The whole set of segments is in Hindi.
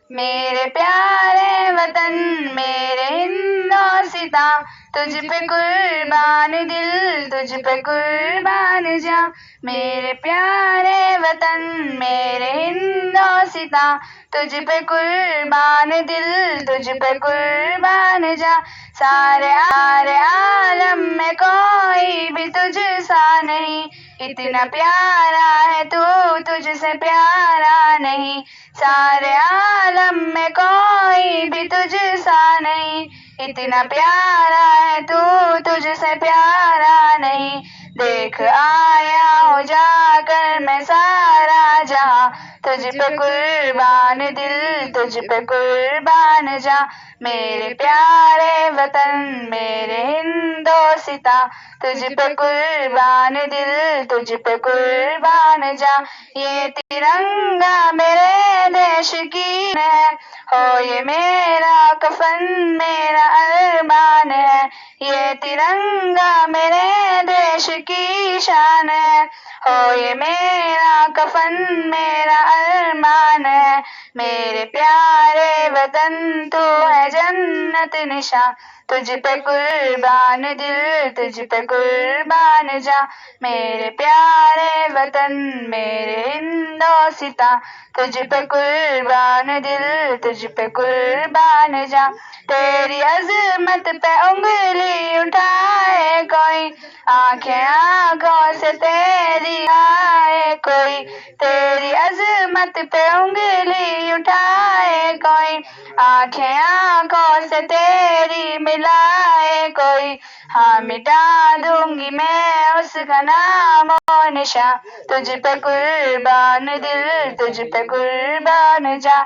मेरे प्यारे वतन मेरे हिंदोस्तां, तुझ पे कुर्बान दिल तुझ पे कुर्बान जा। मेरे प्यारे वतन मेरे हिंदोस्तां, तुझ पे कुर्बान दिल तुझ पे कुर्बान जा। सारे आलम में कोई भी तुझ सा नहीं, इतना प्यारा है तू तुझसे प्यारा नहीं। सारे आलम में कोई भी तुझ सा नहीं, इतना प्यारा है तू तुझसे प्यारा नहीं। देख आया हो जाकर मैं सारा जहां, तुझ पे कुर्बान दिल तुझ पे कुर्बान जा। मेरे प्यारे वतन मेरे हिंदोस्तां, तुझ पे कुर्बान दिल तुझ पे कुर्बान जा। ये तिरंगा मेरे देश की है, हो ये मेरा कफन मेरा अरमान है। ये तिरंगा मेरे देश की शान है, हो ये मेरा कफन मेरा अरमान है। मेरे प्यारे वतन तू है जन्नत निशां, तुझ पे कुर्बान दिल तुझ पे कुर्बान जा। मेरे प्यारे वतन मेरे हिंदोस्तां, तुझ पे कुर्बान दिल तुझ पे कुर्बान जा। तेरी अजमत पे उंगली उठाए कोई, आंखें आंखों से तेरी आए कोई। तेरी अजमत पे उंगली उठाए कोई, आंखें आंखों से तेरी मिलाए कोई। हाँ मिटा दूंगी मैं उसका नाम और निशां, तुझ पे कुर्बान दिल तुझ पे कुर्बान जा।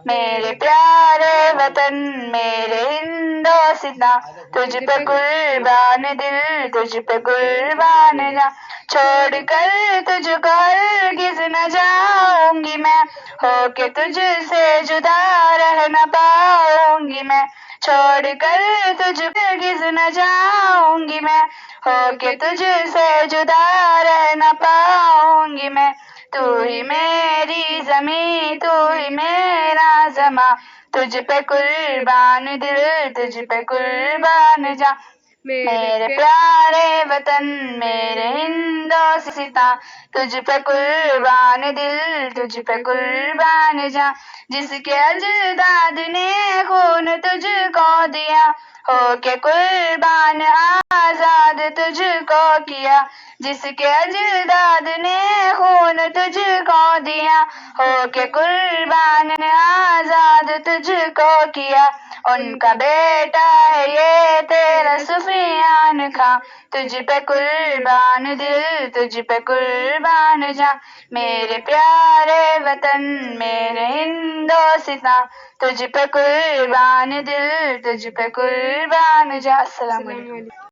मेरे प्यारे वतन मेरे हिंदोस्तां, तुझ पे कुर्बान दिल तुझ पे कुर्बान जा। छोड़ कर तुझको हरगिज़ न जाऊंगी मैं, होके तुझसे जुदा रह न पाऊंगी मैं। छोड़ कर तुझको हरगिज़ न जाऊंगी मैं, होके तुझसे जुदा रह न पाऊंगी मैं। तू ही मेरी ज़मीं तू ही मेरा ज़मां, तुझ पे कुर्बान दिल तुझ पे कुर्बान जा। मेरे प्यारे वतन मेरे हिंदोस्तां, तुझ पे कुर्बान दिल तुझ पे कुर्बान जा। जिसके अजदाद ने खून तुझको दिया, होके कुर्बान आजाद तुझको किया। जिसके अजदाद ने खून तुझको दिया, होके कुर्बान आजाद तुझको किया। उनका बेटा है ये तेरा सुफियान खां, तुझ पे कुर्बान दिल तुझ पे कुर्बान जा। मेरे प्यारे वतन मेरे हिंदोस्तां, तुझ पे कुर्बान दिल तुझ पे कुर्बान जा। अस्सलाम वालेकुम।